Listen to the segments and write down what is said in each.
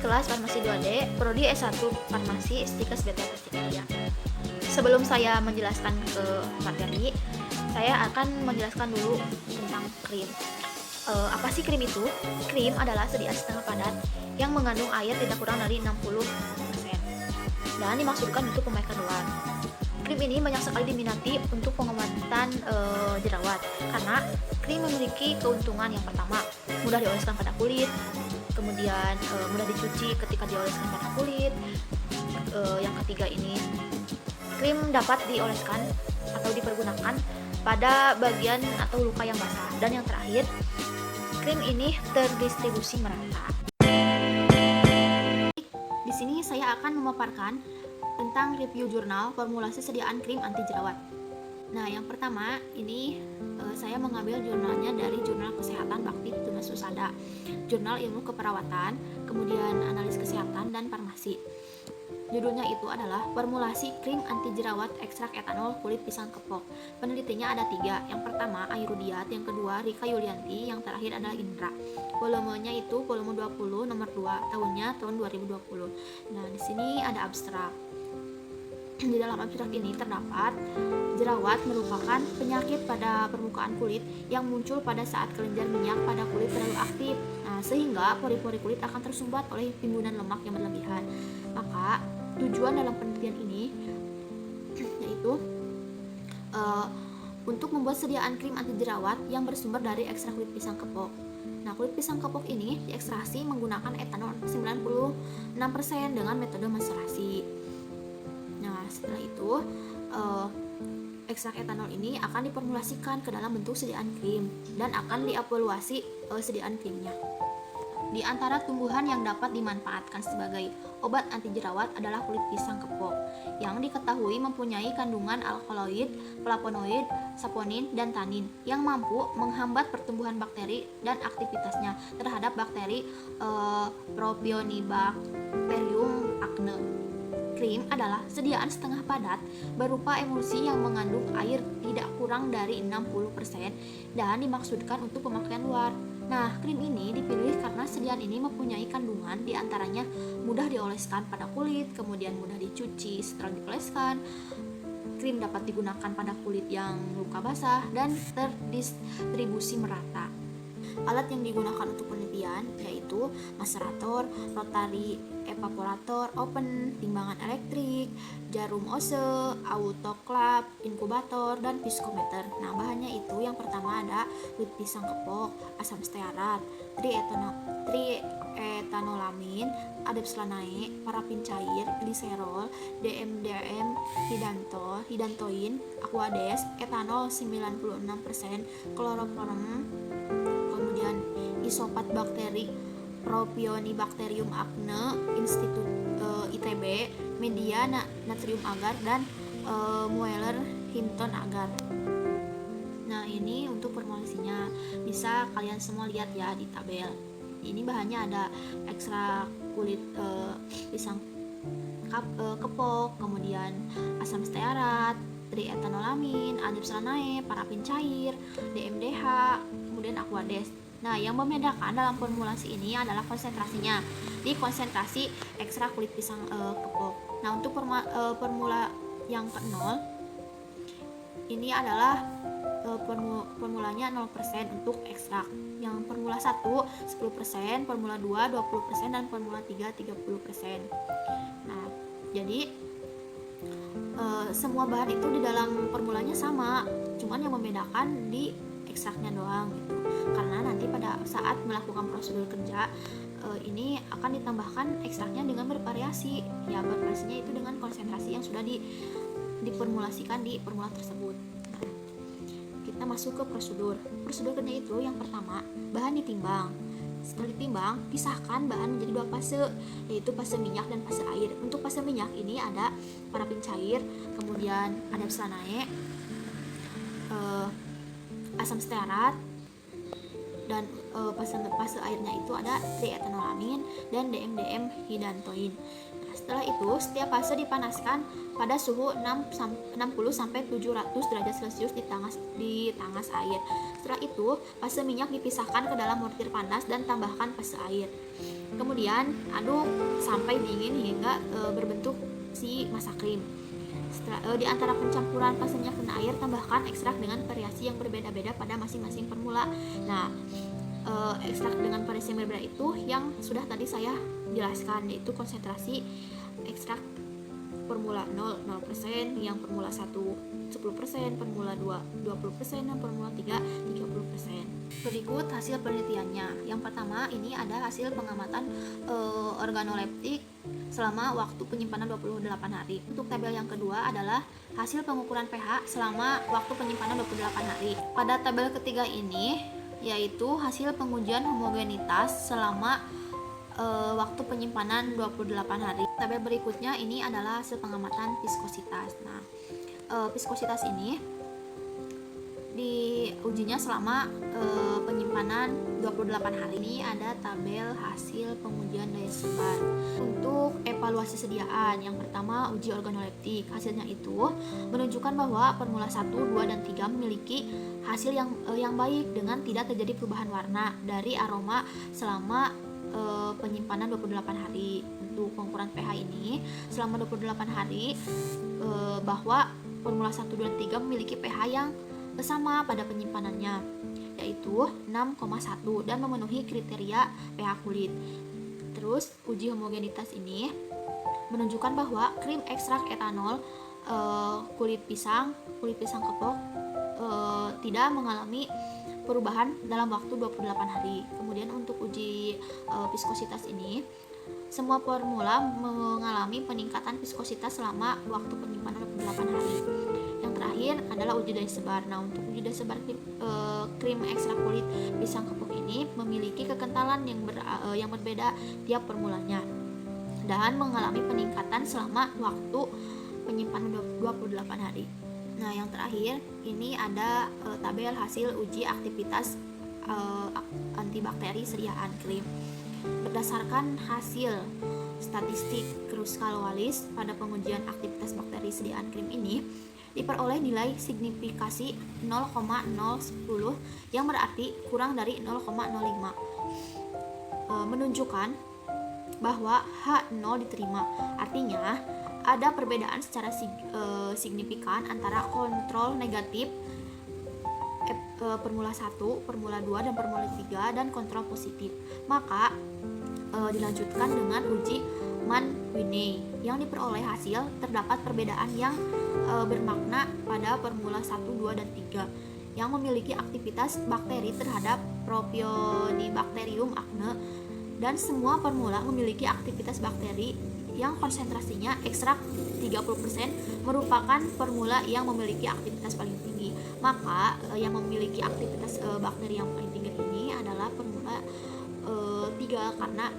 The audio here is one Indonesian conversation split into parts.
kelas Farmasi 2D, Prodi S1 Farmasi, Stikes BT Tasikmalaya. Sebelum saya menjelaskan ke materi, saya akan menjelaskan dulu tentang krim. Apa sih krim itu? Krim adalah sediaan setengah padat yang mengandung air tidak kurang dari 60% dan dimaksudkan untuk perbaikan luar. Krim ini banyak sekali diminati untuk pengobatan jerawat karena krim memiliki keuntungan. Yang pertama, mudah dioleskan pada kulit, kemudian mudah dicuci ketika dioleskan pada kulit. Yang ketiga ini, krim dapat dioleskan atau dipergunakan pada bagian atau luka yang basah. Dan yang terakhir, krim ini terdistribusi merata. Di sini saya akan memaparkan tentang review jurnal formulasi sediaan krim anti jerawat. Nah, yang pertama ini saya mengambil jurnalnya dari Jurnal Kesehatan Bakti Tunas Usada, Jurnal Ilmu Keperawatan, kemudian Analis Kesehatan dan Farmasi. Judulnya itu adalah Formulasi Krim Anti Jerawat Ekstrak Etanol Kulit Pisang Kepok. Penelitinya ada 3. Yang pertama Ayrudiat, yang kedua Rika Yulianti, yang terakhir adalah Indra. Volumenya itu volume 20 nomor 2, tahunnya tahun 2020. Nah, di sini ada abstrak. Di dalam abstrak ini terdapat jerawat merupakan penyakit pada permukaan kulit yang muncul pada saat kelenjar minyak pada kulit terlalu aktif. Nah, sehingga pori-pori kulit akan tersumbat oleh timbunan lemak yang berlebihan. Maka tujuan dalam penelitian ini yaitu untuk membuat sediaan krim anti jerawat yang bersumber dari ekstrak kulit pisang kepok. Nah, kulit pisang kepok ini diekstraksi menggunakan etanol 96% dengan metode maserasi. Nah, setelah itu ekstrak etanol ini akan diformulasikan ke dalam bentuk sediaan krim dan akan dievaluasi sediaan krimnya. Di antara tumbuhan yang dapat dimanfaatkan sebagai obat anti jerawat adalah kulit pisang kepok yang diketahui mempunyai kandungan alkaloid, flavonoid, saponin, dan tanin yang mampu menghambat pertumbuhan bakteri dan aktivitasnya terhadap bakteri Propionibacterium acne. Krim adalah sediaan setengah padat berupa emulsi yang mengandung air tidak kurang dari 60% dan dimaksudkan untuk pemakaian luar. Nah, krim ini dipilih karena sediaan ini mempunyai kandungan diantaranya mudah dioleskan pada kulit, kemudian mudah dicuci setelah dioleskan. Krim dapat digunakan pada kulit yang luka basah dan terdistribusi merata. Alat yang digunakan untuk penelitian yaitu macerator, rotary evaporator, open, timbangan elektrik, jarum Ose, autoclave, inkubator, dan viskometer. Nah, bahannya itu yang pertama ada kulit pisang kepok, asam stearat, triethanolamin, adepslanae, parafin cair, gliserol, DMDM, hidantoin, aquades, etanol 96%, kloroform, kemudian isopat bakteri Propionibacterium acne, Institut ITB, media natrium agar, dan Mueller Hinton agar. Nah, ini untuk formulasinya bisa kalian semua lihat ya di tabel. Ini bahannya ada ekstrak kulit pisang kepok, kemudian asam stearat, triethanolamin, adepslanae, parafin cair, DMDH, kemudian aquades. Nah, yang membedakan dalam formulasi ini adalah konsentrasinya. Di konsentrasi ekstrak kulit pisang kepok. Nah, untuk formula yang ke-0 ini adalah formulanya 0% untuk ekstrak. Yang formula 1 10%, formula 2 20%, dan formula 3 30%. Nah, jadi semua bahan itu di dalam formulanya sama, cuman yang membedakan di ekstraknya doang gitu. Karena nanti pada saat melakukan prosedur kerja ini akan ditambahkan ekstraknya dengan bervariasi. Ya, bervariasinya itu dengan konsentrasi yang sudah diformulasikan di formula tersebut. Nah, kita masuk ke prosedur. Prosedurnya itu yang pertama, bahan ditimbang. Setelah ditimbang, pisahkan bahan menjadi 2 fase, yaitu fase minyak dan fase air. Untuk fase minyak ini ada parafin cair, kemudian adepslanae, asam stearat, dan fase airnya itu ada triethanolamin dan DMDM hidantoin. Nah, Setelah itu, setiap fase dipanaskan pada suhu 60-700 derajat Celcius di tangas air. Setelah itu, fase minyak dipisahkan ke dalam mortir panas dan tambahkan fase air. Kemudian, aduk sampai dingin hingga berbentuk si masa krim. Di antara pencampuran fase minyak dan air, tambahkan ekstrak dengan variasi yang berbeda-beda pada masing-masing formula. Nah, ekstrak dengan variasi yang berbeda itu yang sudah tadi saya jelaskan, yaitu konsentrasi ekstrak formula 0, 0%, yang formula 1, 10%, formula 2, 20%, dan formula 3, 30%. Berikut hasil penelitiannya. Yang pertama, ini ada hasil pengamatan organoleptik selama waktu penyimpanan 28 hari. Untuk tabel yang kedua adalah hasil pengukuran pH selama waktu penyimpanan 28 hari. Pada tabel ketiga ini, yaitu hasil pengujian homogenitas selama waktu penyimpanan 28 hari. Tabel berikutnya ini adalah hasil pengamatan viskositas. Nah, viskositas ini diujinya selama penyimpanan 28 hari. Ini ada tabel hasil pengujian daya sebar. Untuk evaluasi sediaan, yang pertama uji organoleptik. Hasilnya itu menunjukkan bahwa formula 1, 2, dan 3 memiliki hasil yang baik dengan tidak terjadi perubahan warna dari aroma selama penyimpanan 28 hari. Untuk pengukuran pH ini selama 28 hari bahwa formula 1, 2, dan 3 memiliki pH yang sama pada penyimpanannya, yaitu 6,1 dan memenuhi kriteria pH kulit. Terus uji homogenitas ini menunjukkan bahwa krim ekstrak etanol kulit pisang kepok tidak mengalami perubahan dalam waktu 28 hari. Kemudian untuk uji viskositas ini, semua formula mengalami peningkatan viskositas selama waktu penyimpanan 28 hari. Yang terakhir adalah uji daya sebar. Nah, untuk uji daya sebar krim ekstrak kulit pisang kepok ini memiliki kekentalan yang berbeda tiap formulanya dan mengalami peningkatan selama waktu penyimpanan 28 hari. Nah, yang terakhir ini ada tabel hasil uji aktivitas antibakteri sediaan krim. Berdasarkan hasil statistik Kruskal-Wallis pada pengujian aktivitas bakteri sediaan krim ini diperoleh nilai signifikasi 0,010 yang berarti kurang dari 0,05, menunjukkan bahwa H0 diterima. Artinya ada perbedaan secara signifikan antara kontrol negatif formula 1, formula 2, dan formula 3 dan kontrol positif. Maka dilanjutkan dengan uji Mann-Whitney yang diperoleh hasil terdapat perbedaan yang bermakna pada formula 1, 2, dan 3 yang memiliki aktivitas bakteri terhadap Propionibacterium acne, dan semua formula memiliki aktivitas bakteri yang konsentrasinya ekstrak 30% merupakan formula yang memiliki aktivitas paling tinggi. Maka yang memiliki aktivitas bakteri yang paling tinggi ini adalah formula 3 karena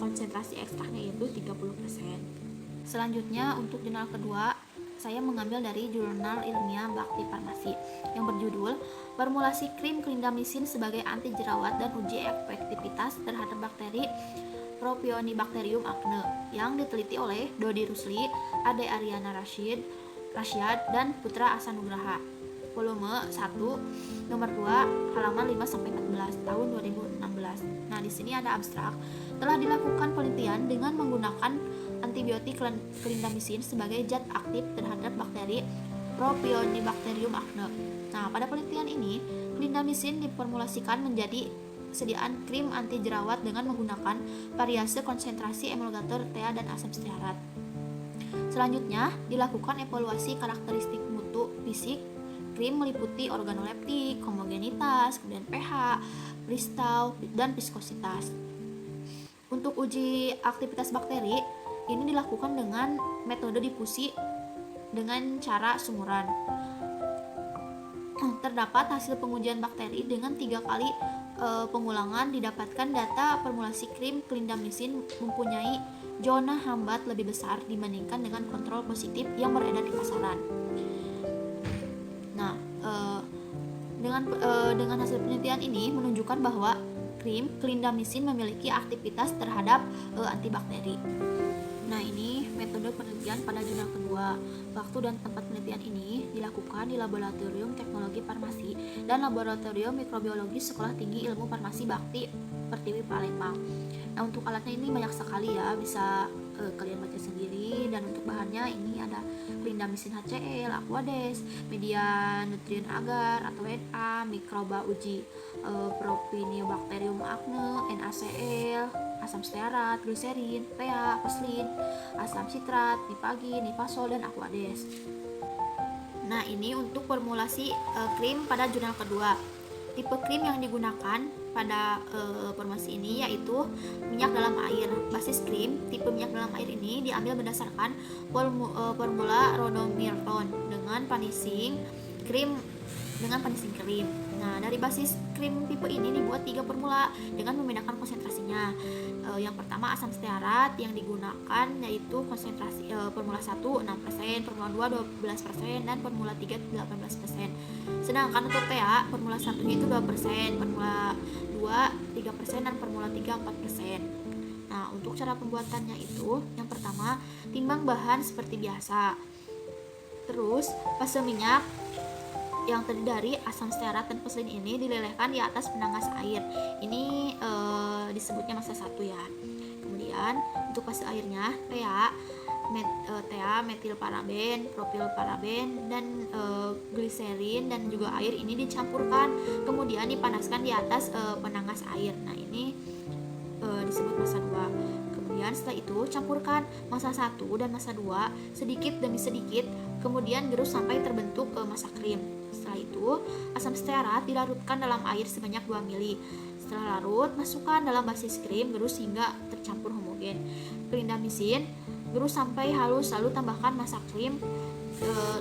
konsentrasi ekstraknya yaitu 30%. Selanjutnya untuk jurnal kedua, saya mengambil dari jurnal ilmiah Bakti Farmasi yang berjudul Formulasi Krim Clindamycin sebagai anti jerawat dan uji efektivitas terhadap bakteri Propionibacterium acne yang diteliti oleh Dodi Rusli, Ade Ariana Rasyad, dan Putra Asanugraha. Volume 1, nomor 2, halaman 5-14 tahun 2016. Nah, di sini ada abstrak. Telah dilakukan penelitian dengan menggunakan antibiotik clindamycin sebagai zat aktif terhadap bakteri Propionibacterium acne. Nah, pada penelitian ini, clindamycin diformulasikan menjadi sediaan krim anti jerawat dengan menggunakan variase konsentrasi emulgator TEA dan asam stearat. Selanjutnya, dilakukan evaluasi karakteristik mutu fisik krim meliputi organoleptik, homogenitas, kemudian pH, pristau, dan viskositas. Untuk uji aktivitas bakteri, ini dilakukan dengan metode difusi dengan cara sumuran. Terdapat hasil pengujian bakteri dengan 3 kali pengulangan. Didapatkan data formulasi krim clindamycin mempunyai zona hambat lebih besar dibandingkan dengan kontrol positif yang beredar di pasaran. Nah, dengan hasil penelitian ini menunjukkan bahwa krim clindamycin memiliki aktivitas terhadap antibakteri. Nah, ini metode penelitian pada jurnal kedua. Waktu dan tempat penelitian ini dilakukan di Laboratorium Teknologi Farmasi dan Laboratorium Mikrobiologi Sekolah Tinggi Ilmu Farmasi Bakti Pertiwi Palembang. Nah, untuk alatnya ini banyak sekali ya, bisa kalian baca sendiri. Dan untuk bahannya ini ada clindamycin HCl, Aquades, media nutrien agar atau Na, mikroba uji Propionibacterium acne, NaCl, asam stearat, gliserin, pH, peslin, asam sitrat, nipagin, nipasol, dan Aquades. Nah, ini untuk formulasi krim pada jurnal kedua. Tipe krim yang digunakan pada formulasi ini yaitu minyak dalam air. Basis krim tipe minyak dalam air ini diambil berdasarkan formula Rono-Milton dengan finishing krim. Nah, dari basis krim tipe ini dibuat 3 formula dengan membedakan konsentrasinya. Yang pertama asam stearat yang digunakan yaitu konsentrasi formula 1 6%, formula 2 12%, dan formula 3 18%. Sedangkan untuk pH formula 1 itu 2%, formula 2 3%, dan formula 3 4%. Nah, untuk cara pembuatannya itu yang pertama timbang bahan seperti biasa. Terus fase minyak yang terdiri dari asam stearat dan peslin ini dilelehkan di atas penangas air. Ini disebutnya massa 1 ya. Kemudian untuk fase airnya pH, metilparaben, propilparaben, dan gliserin dan juga air ini dicampurkan, kemudian dipanaskan di atas penangas air. Nah, ini disebut massa 2. Kemudian setelah itu campurkan massa 1 dan massa 2 sedikit demi sedikit, kemudian gerus sampai terbentuk massa krim. Setelah itu asam stearat dilarutkan dalam air sebanyak 2 ml. Setelah larut, masukkan dalam basis krim, gerus hingga tercampur homogen. Clindamycin gerus sampai halus, lalu tambahkan massa krim,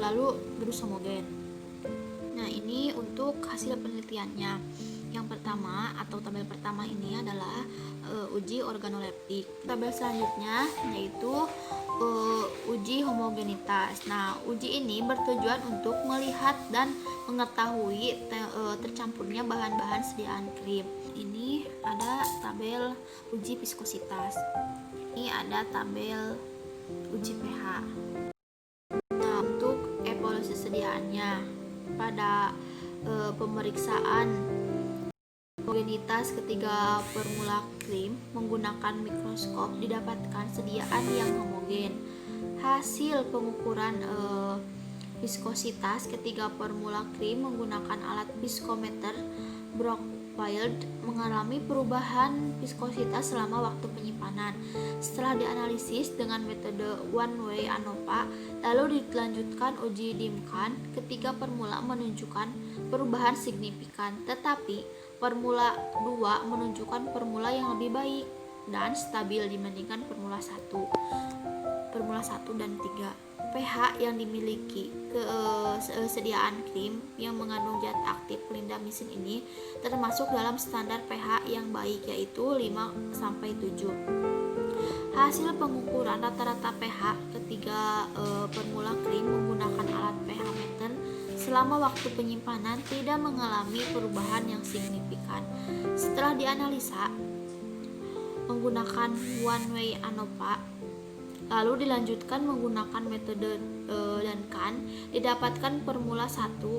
lalu gerus homogen. Nah, ini untuk hasil penelitiannya. Yang pertama atau tabel pertama ini adalah uji organoleptik. Tabel selanjutnya yaitu uji homogenitas. Nah, uji ini bertujuan untuk melihat dan mengetahui tercampurnya bahan-bahan sediaan krim. Ini ada tabel uji viskositas. Ini ada tabel uji pH. Nah, untuk evaluasi sediaannya pada pemeriksaan homogenitas ketiga formula krim menggunakan mikroskop didapatkan sediaan yang homogen. Hasil pengukuran viskositas ketiga formula krim menggunakan alat viskometer Brockfield mengalami perubahan viskositas selama waktu penyimpanan. Setelah dianalisis dengan metode one way ANOVA, lalu dilanjutkan uji Dimkan, ketiga formula menunjukkan perubahan signifikan, tetapi formula 2 menunjukkan formula yang lebih baik dan stabil dibandingkan formula 1 dan 3. pH yang dimiliki kesediaan krim yang mengandung zat aktif clindamycin ini termasuk dalam standar pH yang baik, yaitu 5-7. Hasil pengukuran rata-rata pH ketiga formula krim menggunakan alat pH meter selama waktu penyimpanan tidak mengalami perubahan yang signifikan. Setelah dianalisa menggunakan one way ANOVA, lalu dilanjutkan menggunakan metode Duncan, didapatkan formula 2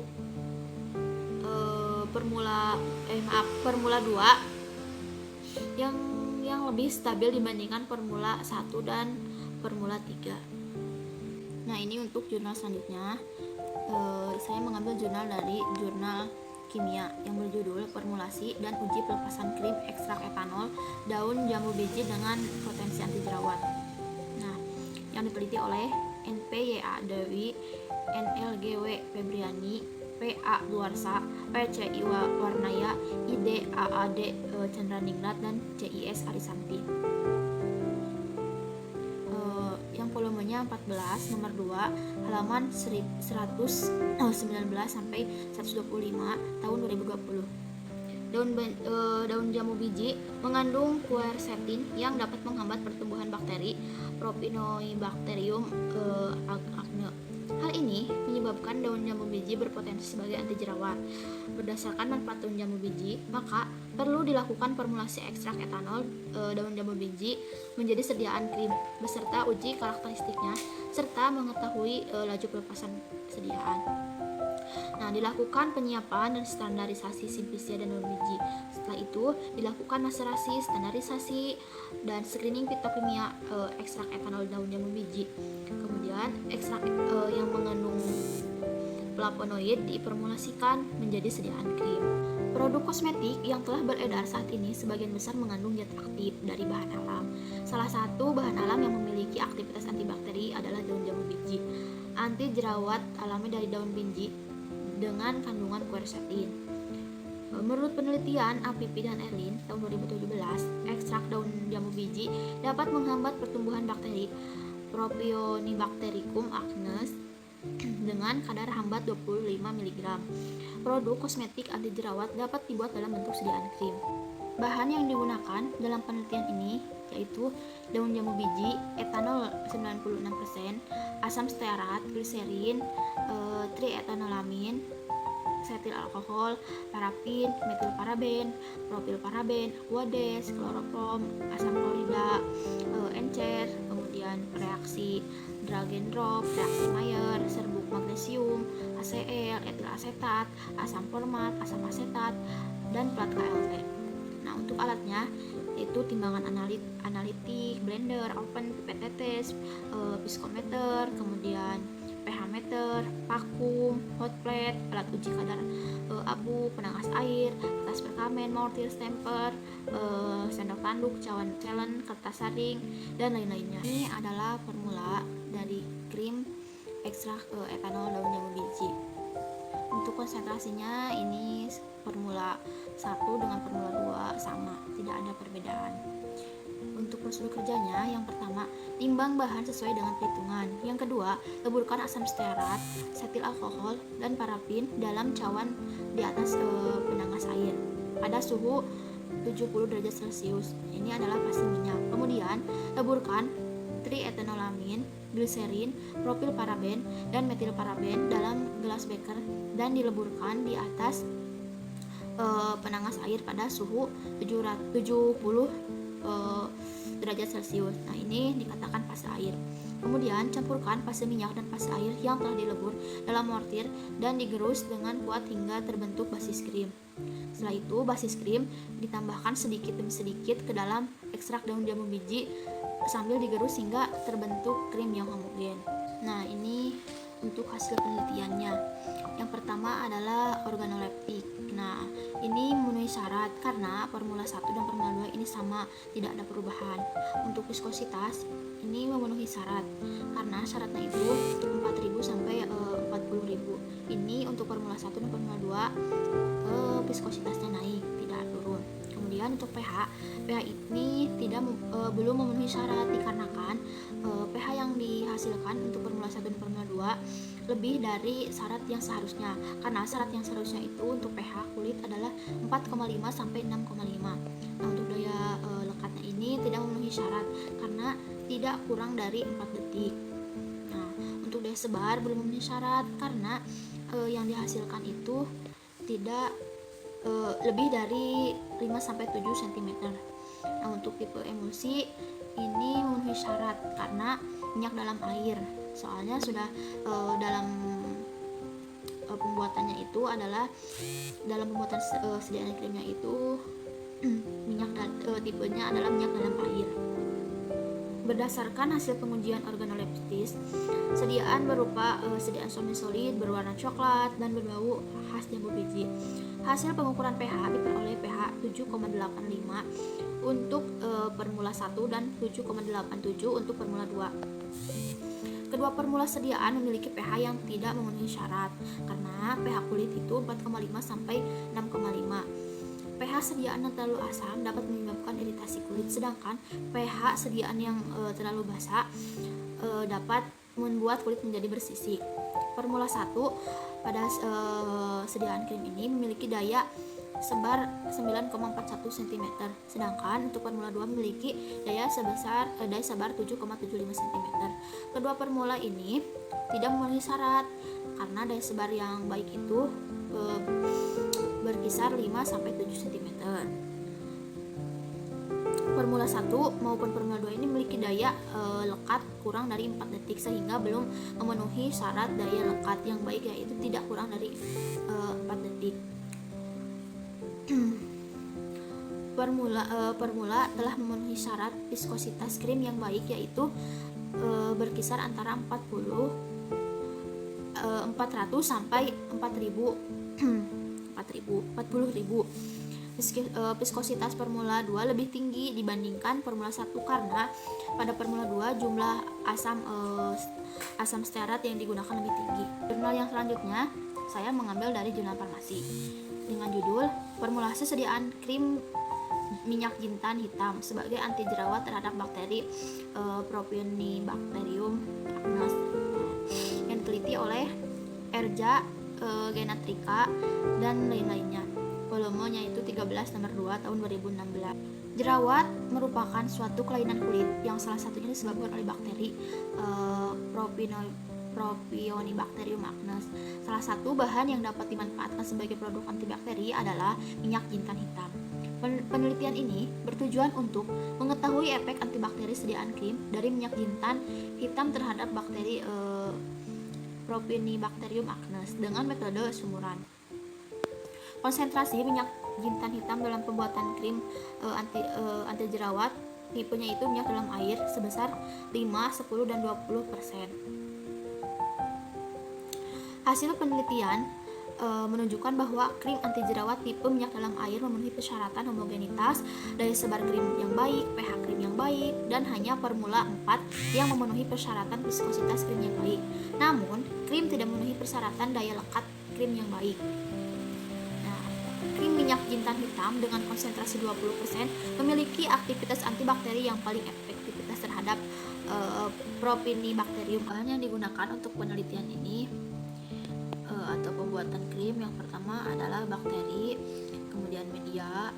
yang lebih stabil dibandingkan formula 1 dan formula 3. Nah, ini untuk jurnal selanjutnya. Saya mengambil jurnal dari jurnal kimia yang berjudul Formulasi dan Uji Pelepasan Krim Ekstrak Etanol Daun Jambu Biji dengan Potensi Anti Jerawat. Nah, yang diteliti oleh NP.Y.A. Dewi, NLGW Febriani, P.A. Duarsa, P.C.I. Warnaya, I.D.A.A.D. Chandraningrat, dan C.I.S. Arisanti. Yang volumenya 14, nomor 2, halaman 119 sampai 125 tahun 2020. Daun jambu biji mengandung quercetin yang dapat menghambat pertumbuhan bakteri Propionibacterium acne. Hal ini menyebabkan menyebabkan daun jambu biji berpotensi sebagai anti jerawat. Berdasarkan manfaat daun jambu biji, maka perlu dilakukan formulasi ekstrak etanol daun jambu biji menjadi sediaan krim beserta uji karakteristiknya serta mengetahui laju pelepasan sediaan. Nah, dilakukan penyiapan dan standarisasi simplisia dan daun biji. Setelah itu, dilakukan maserasi, standarisasi, dan screening fitokimia ekstrak etanol daun jambu biji. Kemudian, ekstrak yang mengandung flavonoid diformulasikan menjadi sediaan krim. Produk kosmetik yang telah beredar saat ini sebagian besar mengandung zat aktif dari bahan alam. Salah satu bahan alam yang memiliki aktivitas antibakteri adalah daun jambu biji. Anti jerawat alami dari daun biji dengan kandungan quercetin. Menurut penelitian Apipi dan Erlin tahun 2017, ekstrak daun jambu biji dapat menghambat pertumbuhan bakteri Propionibacterium acnes dengan kadar hambat 25 mg. Produk kosmetik anti jerawat dapat dibuat dalam bentuk sediaan krim. Bahan yang digunakan dalam penelitian ini yaitu daun jambu biji, etanol 96%, asam stearat, gliserin, triethanolamin, setil alkohol, parafin, metilparaben, propilparaben, aquades, kloroform, asam klorida, encer, kemudian reaksi drag and drop, reaksi Mayer, serbuk magnesium, HCl, etil asetat, asam format, asam asetat, dan plat KLT. Nah, untuk alatnya itu timbangan analitik, blender, oven, pipet tetes, piskometer, kemudian pH meter, vakum, hot plate, alat uji kadar abu, penangas air, kertas perkamen, mortir, stamper, sendok tanduk, cawan celen, kertas saring, dan lain-lainnya. Ini adalah formula dari krim ekstrak etanol daun jambu biji. Untuk konsentrasinya ini formula 1 dengan formula 2 sama, tidak ada perbedaan. Untuk prosedur kerjanya, yang pertama, timbang bahan sesuai dengan perhitungan. Yang kedua, leburkan asam stearat, setil alkohol, dan parafin dalam cawan di atas penangas air pada suhu 70 derajat Celcius. Ini adalah pasti minyak. Kemudian, leburkan triethanolamin, gliserin, propilparaben, dan metilparaben dalam gelas beker dan dileburkan di atas penangas air pada suhu 70 derajat Celcius. Nah, ini dikatakan fase air. Kemudian campurkan fase minyak dan fase air yang telah dilebur dalam mortir dan digerus dengan kuat hingga terbentuk basis krim. Setelah itu, basis krim ditambahkan sedikit demi sedikit ke dalam ekstrak daun jambu biji sambil digerus hingga terbentuk krim yang homogen. Nah, ini untuk hasil penelitiannya. Yang pertama adalah organoleptik. Nah, ini memenuhi syarat karena formula 1 dan formula 2 ini sama, tidak ada perubahan. Untuk viskositas ini memenuhi syarat karena syaratnya itu 4.000 sampai 40.000. Ini untuk formula 1 dan formula 2 viskositasnya naik, tidak turun. Kemudian untuk pH ini belum memenuhi syarat dikarenakan pH yang dihasilkan untuk formula 1 dan formula 2 lebih dari syarat yang seharusnya. Karena syarat yang seharusnya itu untuk pH kulit adalah 4,5 sampai 6,5. Nah, untuk daya lekatnya ini tidak memenuhi syarat karena tidak kurang dari 4 detik. Nah, untuk daya sebar belum memenuhi syarat karena yang dihasilkan itu tidak lebih dari 5 sampai 7 cm. Nah, untuk tipe emulsi ini memenuhi syarat karena minyak dalam air. Soalnya sudah dalam pembuatannya itu adalah dalam pembuatan sediaan krimnya itu minyak tipenya adalah minyak dalam air. Berdasarkan hasil pengujian organoleptis, sediaan berupa sediaan solid berwarna coklat dan berbau khas jambu biji. Hasil pengukuran pH diperoleh pH 7,85 untuk formula 1 dan 7,87 untuk formula 2. Kedua formula sediaan memiliki pH yang tidak memenuhi syarat karena pH kulit itu 4,5 sampai 6,5. pH sediaan yang terlalu asam dapat menyebabkan iritasi kulit, sedangkan pH sediaan yang terlalu basa dapat membuat kulit menjadi bersisik. Formula 1 pada sediaan krim ini memiliki daya sebar 9,41 cm, sedangkan untuk formula 2 memiliki daya sebar 7,75 cm. Kedua formula ini tidak memenuhi syarat karena daya sebar yang baik itu berkisar 5 sampai 7 cm. Formula 1 maupun Formula 2 ini memiliki daya lekat kurang dari 4 detik sehingga belum memenuhi syarat daya lekat yang baik, yaitu tidak kurang dari 4 detik. Formula telah memenuhi syarat viskositas krim yang baik, yaitu berkisar antara 400 sampai 40.000. Viskositas Formula 2 lebih tinggi dibandingkan Formula 1 karena pada Formula 2 jumlah asam stearat yang digunakan lebih tinggi. Jurnal yang selanjutnya saya mengambil dari jurnal farmasi dengan judul Formulasi Sediaan Krim Minyak Jintan Hitam sebagai anti jerawat terhadap bakteri Propionibacterium acnes yang diteliti oleh Erja Genetrika dan lain-lainnya. Volumenya itu 13 nomor 2 tahun 2016. Jerawat merupakan suatu kelainan kulit yang salah satunya disebabkan oleh bakteri Propionibacterium acnes. Salah satu bahan yang dapat dimanfaatkan sebagai produk antibakteri adalah minyak jintan hitam. Penelitian ini bertujuan untuk mengetahui efek antibakteri sediaan krim dari minyak jintan hitam terhadap bakteri Propionibacterium acnes dengan metode sumuran. Konsentrasi minyak jintan hitam dalam pembuatan krim anti jerawat tipenya itu minyak dalam air sebesar 5, 10, dan 20%. Hasil penelitian menunjukkan bahwa krim anti jerawat tipe minyak dalam air memenuhi persyaratan homogenitas, daya sebar krim yang baik, pH krim yang baik, dan hanya formula 4 yang memenuhi persyaratan viskositas krim yang baik. Namun, krim tidak memenuhi persyaratan daya lekat krim yang baik. Krim minyak jintan hitam dengan konsentrasi 20% memiliki aktivitas antibakteri yang paling efektivitas terhadap Propionibacterium. Bahan yang digunakan untuk penelitian ini atau pembuatan krim yang pertama adalah bakteri, kemudian media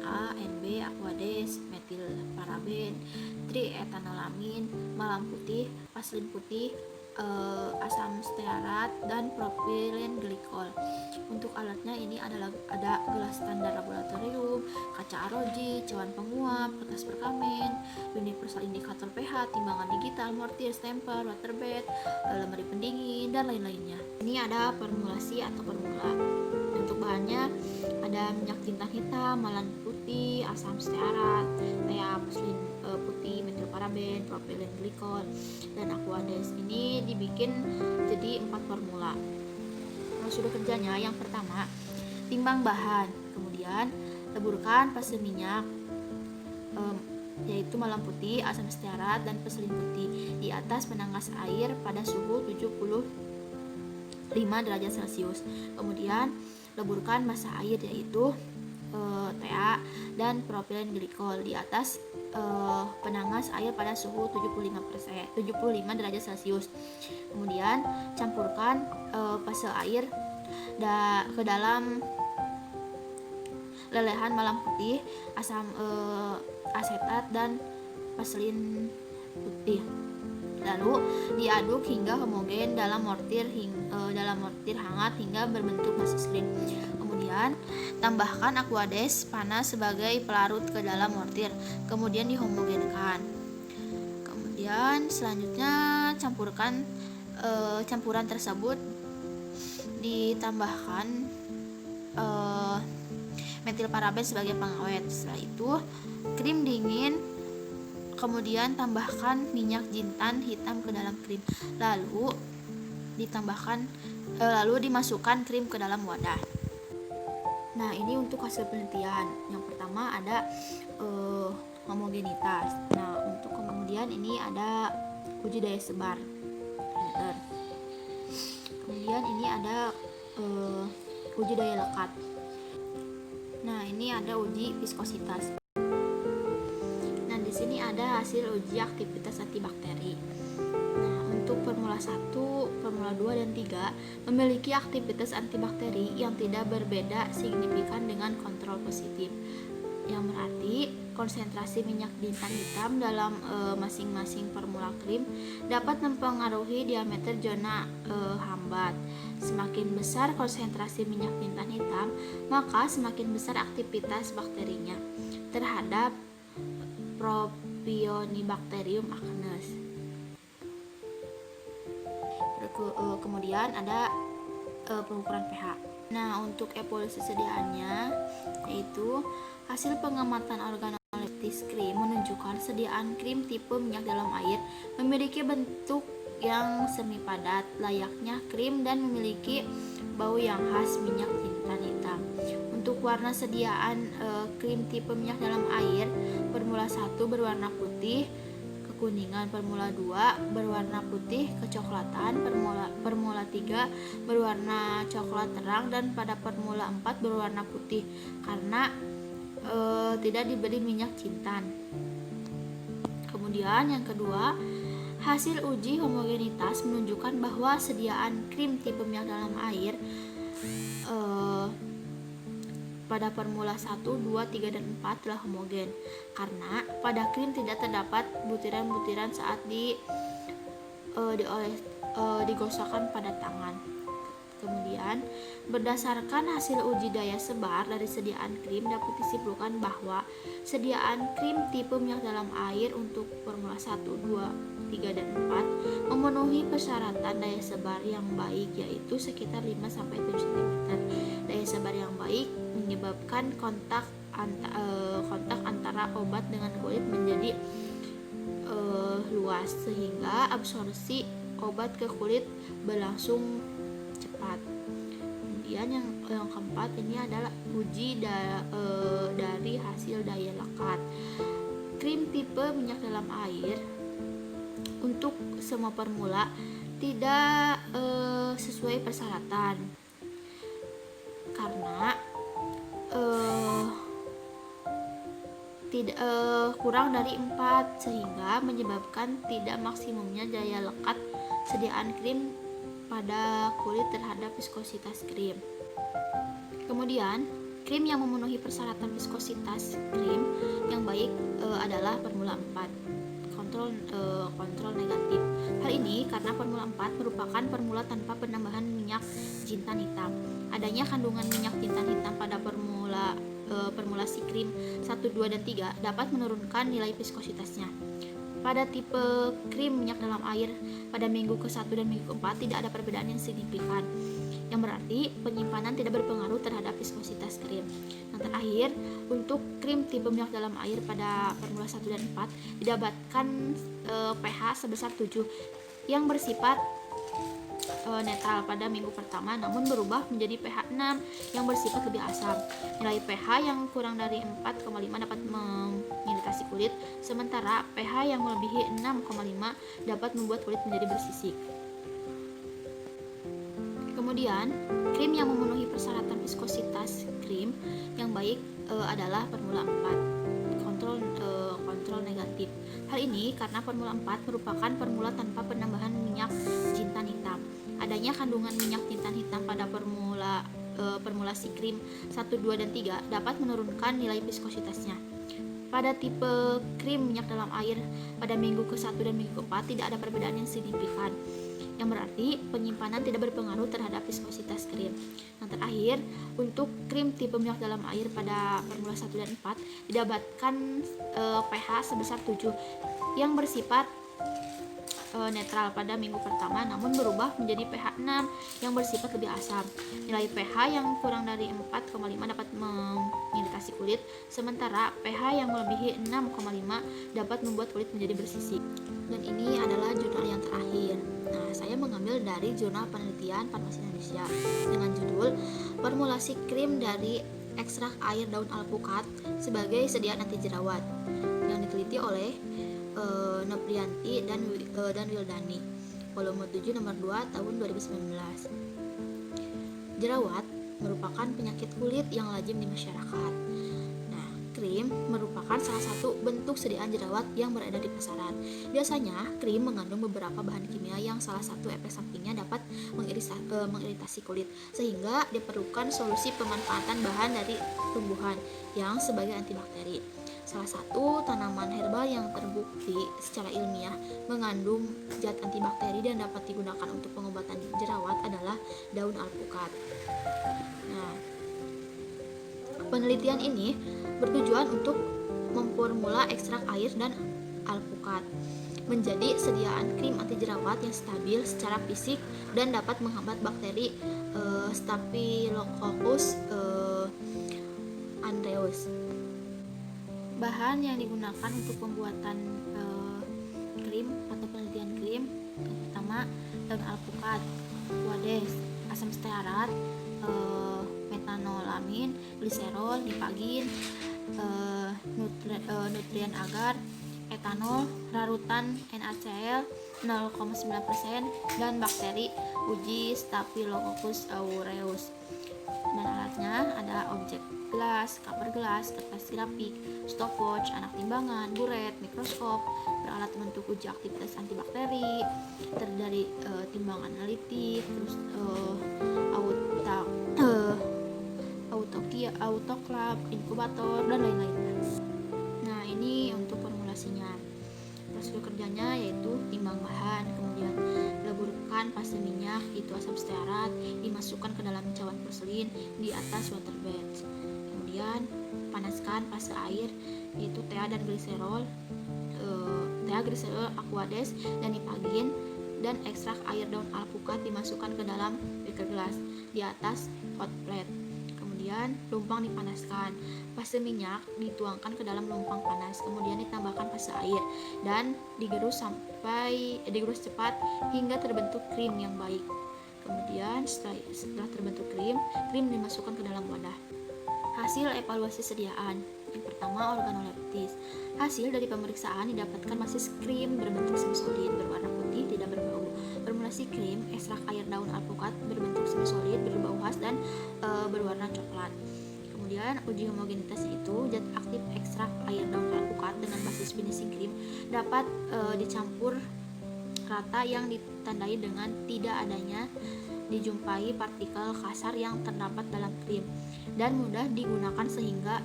Na, Nb, Aquades, metil paraben, triethanolamin, malam putih, vaselin putih, asam stearat, dan propilen glikol. Untuk alatnya ini ada gelas standar laboratorium, kaca ROG, cawan penguap, kertas perkamen, universal indikator pH, timbangan digital, mortir, stempel, waterbed, lemari pendingin, dan lain-lainnya. Ini ada formulasi atau formula. Untuk bahannya ada minyak jintan hitam, malam putih, asam stearat, vaselin putih, metil paraben, propilen glikol, dan Aquades. Ini dibikin jadi 4 formula. Prosedur kerjanya yang pertama, timbang bahan, kemudian taburkan fase minyak yaitu malam putih, asam stearat, dan vaselin putih di atas penanggas air pada suhu 75 derajat Celcius. Kemudian leburkan massa air yaitu TA dan propilen glikol di atas penanggas air pada suhu 75 derajat Celcius. Kemudian campurkan fase air ke dalam lelehan malam putih, asam asetat, dan vaselin putih. Lalu diaduk hingga homogen dalam mortir hangat hingga berbentuk masis krim. Kemudian tambahkan Aquades panas sebagai pelarut ke dalam mortir, kemudian dihomogenkan. Kemudian selanjutnya campurkan campuran tersebut, ditambahkan metil paraben sebagai pengawet. Setelah itu krim dingin, kemudian tambahkan minyak jintan hitam ke dalam krim, lalu dimasukkan krim ke dalam wadah. Nah, ini untuk hasil penelitian. Yang pertama ada homogenitas. Nah, untuk kemudian ini ada uji daya sebar. Kemudian ini ada uji daya lekat. Nah, ini ada uji viskositas. Nah, di sini ada hasil uji aktivitas antibakteri. Nah, untuk formula 1, formula 2 dan 3 memiliki aktivitas antibakteri yang tidak berbeda signifikan dengan kontrol positif. Yang berarti konsentrasi minyak jintan hitam dalam masing-masing formula krim dapat mempengaruhi diameter zona hambat. Semakin besar konsentrasi minyak jintan hitam, maka semakin besar aktivitas bakterinya terhadap Propionibacterium acnes. Kemudian ada pengukuran pH. Nah, untuk evolusi sediaannya yaitu hasil pengamatan organoleptis krim menunjukkan sediaan krim tipe minyak dalam air memiliki bentuk yang semi padat layaknya krim dan memiliki bau yang khas minyak jintan hitam. Untuk warna sediaan krim tipe minyak dalam air, formula 1 berwarna putih kekuningan, formula 2 berwarna putih kecoklatan, formula 3 berwarna coklat terang, dan pada formula 4 berwarna putih karena tidak diberi minyak jintan. Kemudian yang kedua, hasil uji homogenitas menunjukkan bahwa sediaan krim tipe minyak dalam air pada formula 1, 2, 3, dan 4 telah homogen karena pada krim tidak terdapat butiran-butiran saat digosokkan pada tangan. Kemudian, berdasarkan hasil uji daya sebar dari sediaan krim dapat disimpulkan bahwa sediaan krim tipe minyak dalam air untuk formula 1, 2, 3, dan 4 memenuhi persyaratan daya sebar yang baik, yaitu sekitar 5-7 cm. Daya sebar yang baik menyebabkan kontak antara obat dengan kulit menjadi luas sehingga absorpsi obat ke kulit berlangsung cepat. Kemudian yang keempat ini adalah uji dari hasil daya lekat. Krim tipe minyak dalam air untuk semua formula tidak sesuai persyaratan karena kurang dari 4 sehingga menyebabkan tidak maksimumnya daya lekat sediaan krim pada kulit terhadap viskositas krim. Kemudian, krim yang memenuhi persyaratan viskositas krim yang baik adalah formula 4, kontrol negatif. Hal ini karena formula 4 merupakan formula tanpa penambahan minyak jintan hitam. Adanya kandungan minyak jintan hitam pada formulasi krim 1, 2, dan 3 dapat menurunkan nilai viskositasnya. Pada tipe krim minyak dalam air pada minggu ke-1 dan minggu ke-4 tidak ada perbedaan yang signifikan, yang berarti penyimpanan tidak berpengaruh terhadap viskositas krim. Yang terakhir, untuk krim tipe minyak dalam air pada formula 1 dan 4 didapatkan pH sebesar 7 yang bersifat netral pada minggu pertama, namun berubah menjadi pH 6 yang bersifat lebih asam. Nilai pH yang kurang dari 4,5 dapat mengiritasi kulit, sementara pH yang melebihi 6,5 dapat membuat kulit menjadi bersisik. Kemudian, krim yang memenuhi persyaratan viskositas krim yang baik adalah formula 4, kontrol negatif. Hal ini karena formula 4 merupakan formula tanpa penambahan minyak jintan hitam. Adanya kandungan minyak jintan hitam pada formulasi krim 1, 2, dan 3 dapat menurunkan nilai viskositasnya. Pada tipe krim minyak dalam air pada minggu ke-1 dan minggu ke-4 tidak ada perbedaan yang signifikan, yang berarti penyimpanan tidak berpengaruh terhadap viskositas krim. Yang terakhir, untuk krim tipe minyak dalam air pada formula 1 dan 4 didapatkan pH sebesar 7 yang bersifat netral pada minggu pertama, namun berubah menjadi pH 6 yang bersifat lebih asam. Nilai pH yang kurang dari 4,5 dapat mengiritasi kulit, sementara pH yang melebihi 6,5 dapat membuat kulit menjadi bersisik. Dan ini adalah jurnal yang terakhir. Nah, saya mengambil dari Jurnal Penelitian Farmasi Indonesia dengan judul Formulasi Krim dari Ekstrak Air Daun Alpukat sebagai Sediaan Anti Jerawat yang diteliti oleh Noprianti dan Wildani, volume 7 nomor 2 tahun 2019. Jerawat merupakan penyakit kulit yang lazim di masyarakat. Nah, krim merupakan salah satu bentuk sediaan jerawat yang beredar di pasaran. Biasanya, krim mengandung beberapa bahan kimia yang salah satu efek sampingnya dapat mengiritasi kulit, sehingga diperlukan solusi pemanfaatan bahan dari tumbuhan yang sebagai antibakteri. Salah satu tanaman herbal yang terbukti secara ilmiah mengandung zat antibakteri dan dapat digunakan untuk pengobatan jerawat adalah daun alpukat. Nah, penelitian ini bertujuan untuk memformula ekstrak air dan alpukat menjadi sediaan krim anti jerawat yang stabil secara fisik dan dapat menghambat bakteri Staphylococcus aureus. Bahan yang digunakan untuk pembuatan krim atau penelitian krim yang pertama daun alpukat, aquades, asam stearat, metanolamin, gliserol, nipagin, nutrien agar, etanol, larutan NaCl 0,9% dan bakteri uji Staphylococcus aureus. Dan alatnya ada objek gelas, cover gelas, kertas grafik, stopwatch, anak timbangan, buret, mikroskop, beralat untuk uji aktivitas antibakteri, terdiri timbangan analitik, terus autoclave, inkubator, dan lain-lain. Nah, ini untuk formulasinya. Prosedur kerjanya yaitu timbang bahan, kemudian leburkan fase minyak, itu asam stearat, dimasukkan ke dalam cawan porselin di atas water bath. Kemudian panaskan fase air, yaitu tea dan gliserol, aquades dan nipagin, dan ekstrak air daun alpukat dimasukkan ke dalam beker gelas di atas hot plate. Kemudian lumpang dipanaskan, fase minyak dituangkan ke dalam lumpang panas, kemudian ditambahkan fase air dan digerus cepat hingga terbentuk krim yang baik. Kemudian setelah terbentuk krim dimasukkan ke dalam wadah. Hasil evaluasi sediaan. Yang pertama, organoleptis. Hasil dari pemeriksaan didapatkan masis krim berbentuk semi-solid, berwarna putih, tidak berbau. Formulasi krim ekstrak air daun alpukat berbentuk semi-solid, berbau khas dan berwarna coklat. Kemudian uji homogenitas itu zat aktif ekstrak air daun alpukat dengan basis finishing krim dapat dicampur rata yang ditandai dengan tidak adanya dijumpai partikel kasar yang terdapat dalam krim dan mudah digunakan sehingga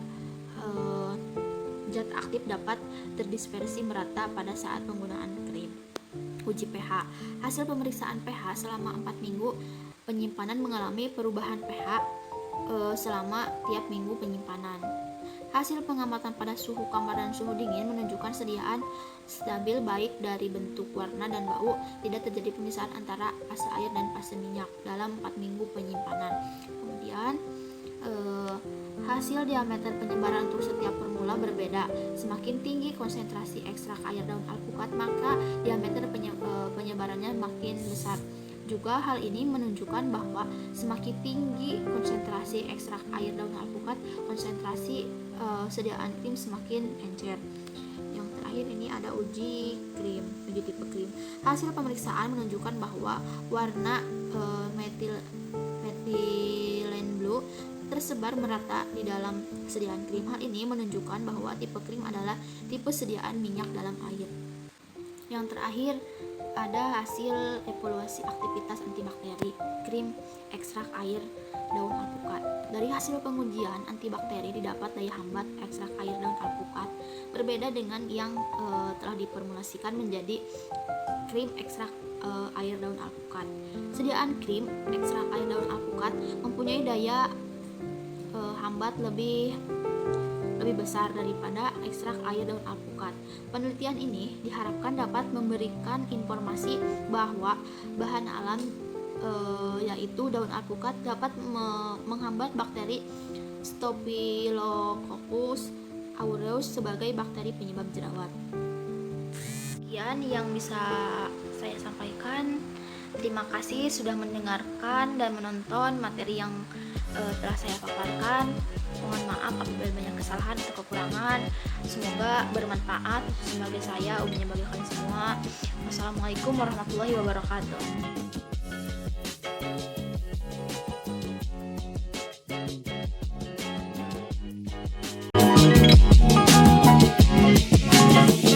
zat aktif dapat terdispersi merata pada saat penggunaan krim. Uji pH. Hasil pemeriksaan pH selama 4 minggu penyimpanan mengalami perubahan pH selama tiap minggu penyimpanan. Hasil pengamatan pada suhu kamar dan suhu dingin menunjukkan sediaan stabil baik dari bentuk, warna, dan bau. Tidak terjadi pemisahan antara fase air dan fase minyak dalam 4 minggu penyimpanan. Kemudian hasil diameter penyebaran untuk setiap formula berbeda. Semakin tinggi konsentrasi ekstrak air daun alpukat, maka diameter penyebarannya makin besar. Juga hal ini menunjukkan bahwa semakin tinggi konsentrasi ekstrak air daun alpukat, konsentrasi sediaan krim semakin encer. Yang terakhir ini ada uji tipe krim. Hasil pemeriksaan menunjukkan bahwa warna methylene blue tersebar merata di dalam sediaan krim. Hal ini menunjukkan bahwa tipe krim adalah tipe sediaan minyak dalam air. Yang terakhir ada hasil evaluasi aktivitas antibakteri krim ekstrak air daun alpukat. Dari hasil pengujian antibakteri didapat daya hambat ekstrak air daun alpukat berbeda dengan yang telah diformulasikan menjadi krim ekstrak air daun alpukat. Sediaan krim ekstrak air daun alpukat mempunyai daya hambat lebih besar daripada ekstrak air daun alpukat. Penelitian ini diharapkan dapat memberikan informasi bahwa bahan alam yaitu daun alpukat dapat menghambat bakteri Staphylococcus aureus sebagai bakteri penyebab jerawat. Sekian yang bisa saya sampaikan. Terima kasih sudah mendengarkan dan menonton materi yang telah saya paparkan. Mohon maaf apabila banyak kesalahan atau kekurangan. Semoga bermanfaat bagi saya, umumnya bagi kalian semua. Wassalamualaikum warahmatullahi wabarakatuh.